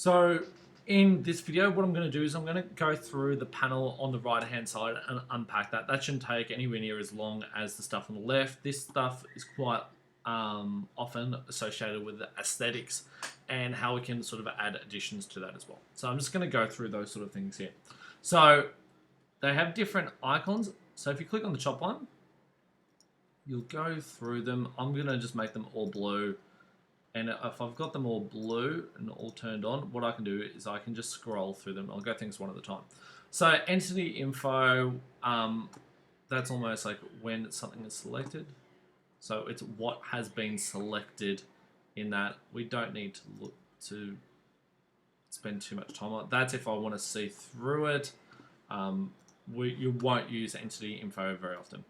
So in this video, what I'm going to do is I'm going to go through the panel on the right hand side and unpack that. That shouldn't take anywhere near as long as the stuff on the left. This stuff is quite often associated with the aesthetics and how we can sort of add additions to that as well. So I'm just going to go through those sort of things here. So they have different icons. So if you click on the top one, you'll go through them. I'm going to just make them all blue. And if I've got them all blue and all turned on, what I can do is I can just scroll through them. I'll go things one at a time. So entity info, that's almost like when something is selected. So it's what has been selected in that. We don't need to look to spend too much time on it. That's if I want to see through it. You won't use entity info very often.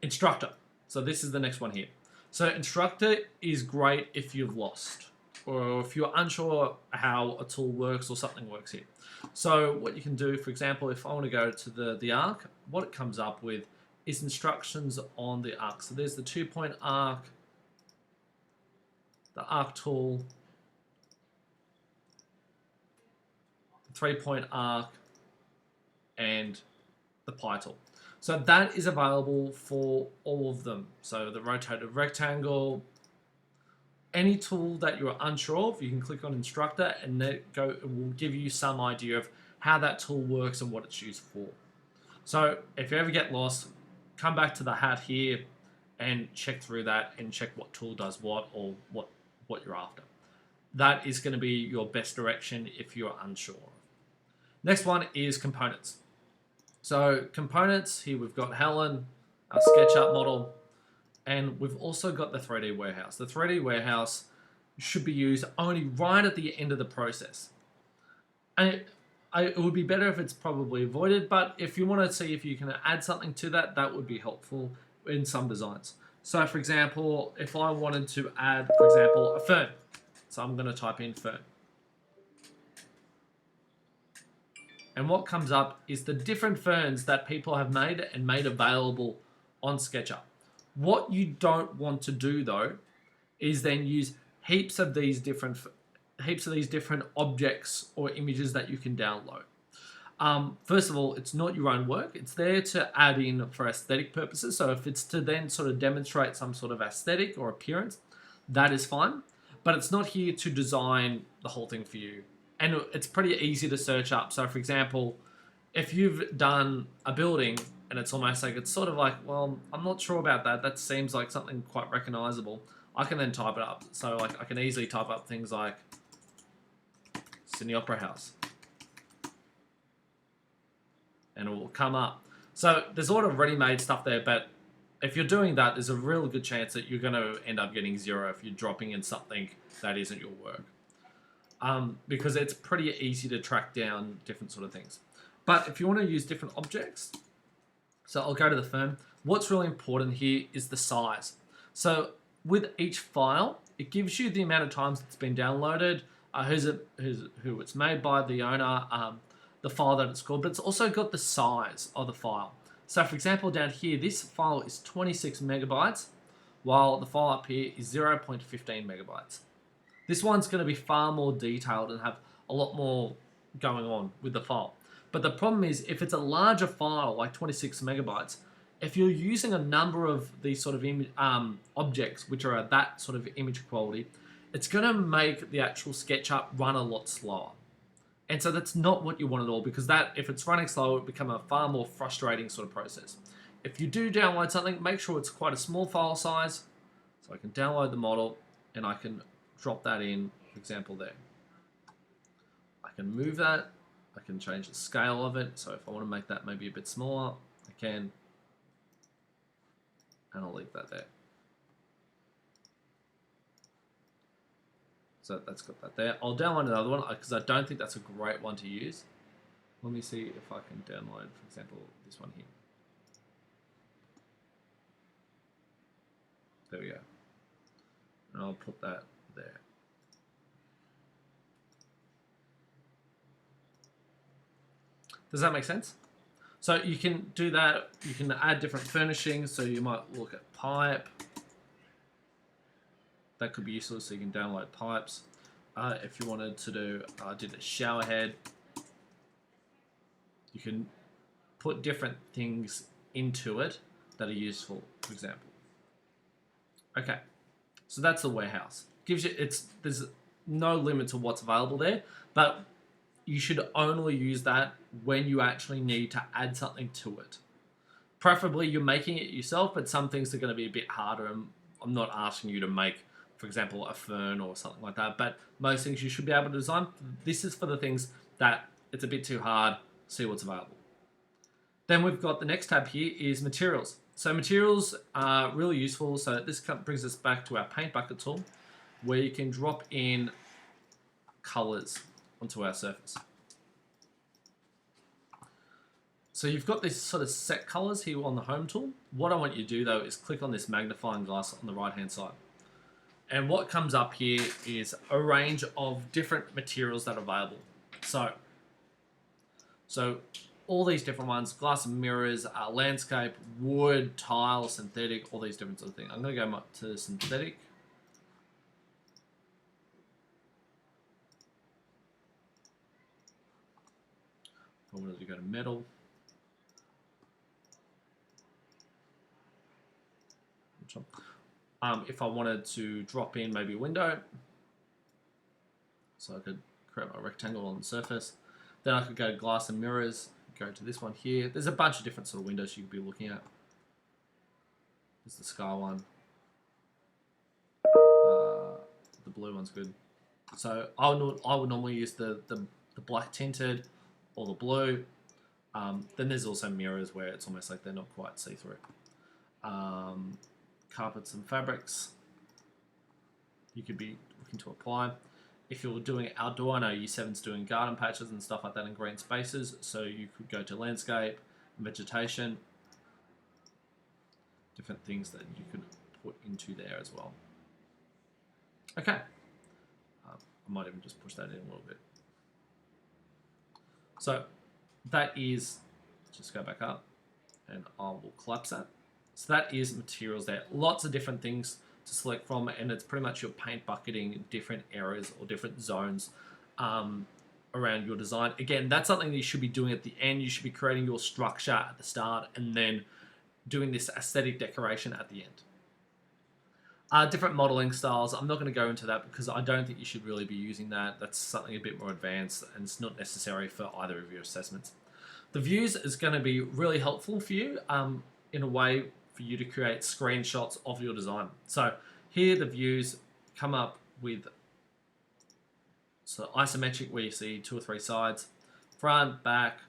Instructor. So this is the next one here. So instructor is great if you've lost or if you're unsure how a tool works or something works here. So what you can do, for example, if I want to go to the arc, what it comes up with is instructions on the arc. So there's the 2-point arc, the arc tool, the 3-point arc, and the pie tool. So that is available for all of them. So the rotated rectangle, any tool that you're unsure of, you can click on instructor and it will give you some idea of how that tool works and what it's used for. So if you ever get lost, come back to the hat here and check through that and check what tool does what or what you're after. That is going to be your best direction if you're unsure. Next one is components. So components, here we've got Helen, our SketchUp model, and we've also got the 3D warehouse. The 3D warehouse should be used only right at the end of the process. And it would be better if it's probably avoided, but if you want to see if you can add something to that, that would be helpful in some designs. So for example, if I wanted to add, for example, a fern. So I'm going to type in fern. And what comes up is the different ferns that people have made and made available on SketchUp. What you don't want to do though is then use heaps of these different objects or images that you can download. First of all, it's not your own work. It's there to add in for aesthetic purposes. So if it's to then sort of demonstrate some sort of aesthetic or appearance, that is fine. But it's not here to design the whole thing for you. And it's pretty easy to search up. So for example, if you've done a building and it's almost like, it's sort of like, well, I'm not sure about that. That seems like something quite recognizable. I can then type it up. So like I can easily type up things like Sydney Opera House. And it will come up. So there's a lot of ready-made stuff there, but if you're doing that, there's a real good chance that you're going to end up getting 0 if you're dropping in something that isn't your work. Because it's pretty easy to track down different sort of things. But if you want to use different objects, so I'll go to the fern. What's really important here is the size. So with each file, it gives you the amount of times it's been downloaded, who it's made by, the owner, the file that it's called, but it's also got the size of the file. So for example, down here, this file is 26 megabytes, while the file up here is 0.15 megabytes. This one's going to be far more detailed and have a lot more going on with the file. But the problem is, if it's a larger file, like 26 megabytes, if you're using a number of these sort of objects, which are at that sort of image quality, it's going to make the actual SketchUp run a lot slower. And so that's not what you want at all, because that, if it's running slow, it will become a far more frustrating sort of process. If you do download something, make sure it's quite a small file size. So I can download the model and I can drop that in, for example, there. I can move that. I can change the scale of it. So if I want to make that maybe a bit smaller, I can. And I'll leave that there. So that's got that there. I'll download another one because I don't think that's a great one to use. Let me see if I can download, for example, this one here. There we go. And I'll put that there. Does that make sense? So you can do that. You can add different furnishings. So you might look at pipe. That could be useful, so you can download pipes. if you wanted to do, did a shower head, you can put different things into it that are useful, for example. Okay, so that's the warehouse. Gives you, there's no limit to what's available there, but you should only use that when you actually need to add something to it. Preferably you're making it yourself, but some things are going to be a bit harder. And I'm not asking you to make, for example, a fern or something like that, but most things you should be able to design. This is for the things that it's a bit too hard. See what's available. Then we've got the next tab here is materials. So materials are really useful. So this brings us back to our paint bucket tool, where you can drop in colors onto our surface. So you've got this sort of set colors here on the home tool. What I want you to do though is click on this magnifying glass on the right hand side. And what comes up here is a range of different materials that are available. So all these different ones, glass and mirrors, landscape, wood, tile, synthetic, all these different sort of things. I'm going to go to synthetic. I wanted to go to metal. If I wanted to drop in maybe a window, so I could create my rectangle on the surface. Then I could go to glass and mirrors, go to this one here. There's a bunch of different sort of windows you could be looking at. There's the sky one. The blue one's good. So I would normally use the black tinted or the blue. Then there's also mirrors where it's almost like they're not quite see-through. Carpets and fabrics you could be looking to apply. If you're doing outdoor, I know Year 7's doing garden patches and stuff like that in green spaces, so you could go to landscape, vegetation, different things that you could put into there as well. Okay, I might even just push that in a little bit. So that is, just go back up and I will collapse that. So that is materials there. Lots of different things to select from, and it's pretty much your paint bucketing different areas or different zones around your design. Again, that's something that you should be doing at the end. You should be creating your structure at the start and then doing this aesthetic decoration at the end. Different modeling styles. I'm not going to go into that because I don't think you should really be using that. That's something a bit more advanced and it's not necessary for either of your assessments. The views is going to be really helpful for you in a way for you to create screenshots of your design. So here the views come up with isometric where you see 2 or 3 sides, front, back,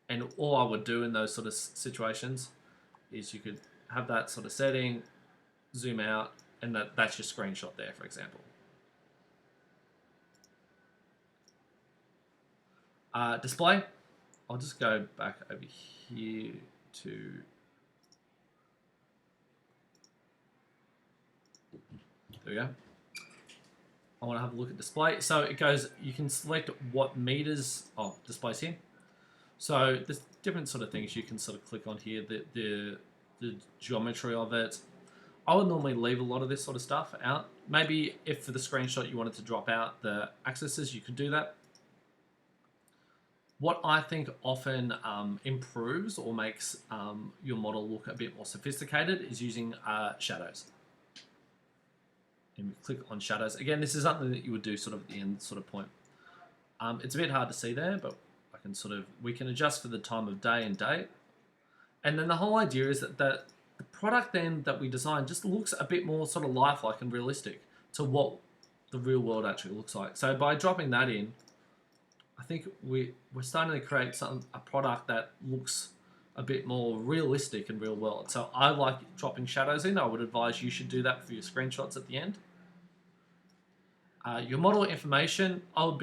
and all I would do in those sort of situations is you could have that sort of setting, zoom out, and that's your screenshot there, for example. Display, I'll just go back over here to there we go. I want to have a look at display. So it goes, you can select what meters, displays here. So there's different sort of things you can sort of click on here, the geometry of it. I would normally leave a lot of this sort of stuff out. Maybe if for the screenshot you wanted to drop out the axes, you could do that. What I think often improves or makes your model look a bit more sophisticated is using shadows. And we click on shadows. Again, this is something that you would do sort of at the end sort of point. It's a bit hard to see there, but we can adjust for the time of day and date. And then the whole idea is that the product then that we design just looks a bit more sort of lifelike and realistic to what the real world actually looks like. So by dropping that in, I think we're starting to create a product that looks a bit more realistic and real world. So I like dropping shadows in. I would advise you should do that for your screenshots at the end. Your model information, I would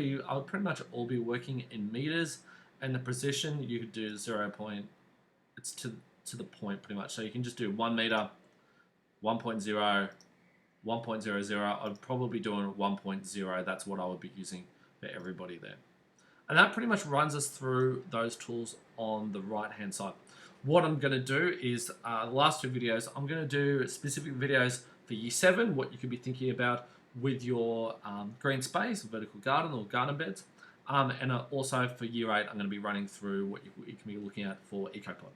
pretty much all be working in meters, and the position you could do 0 point. It's to the point pretty much. So you can just do 1 meter, 1.0, 1.00. I'd probably be doing 1.0. That's what I would be using for everybody there. And that pretty much runs us through those tools on the right hand side. What I'm going to do is the last 2 videos, I'm going to do specific videos for Year 7, what you could be thinking about with your green space, vertical garden or garden beds. And also for year 8, I'm going to be running through what you can be looking at for EcoPod.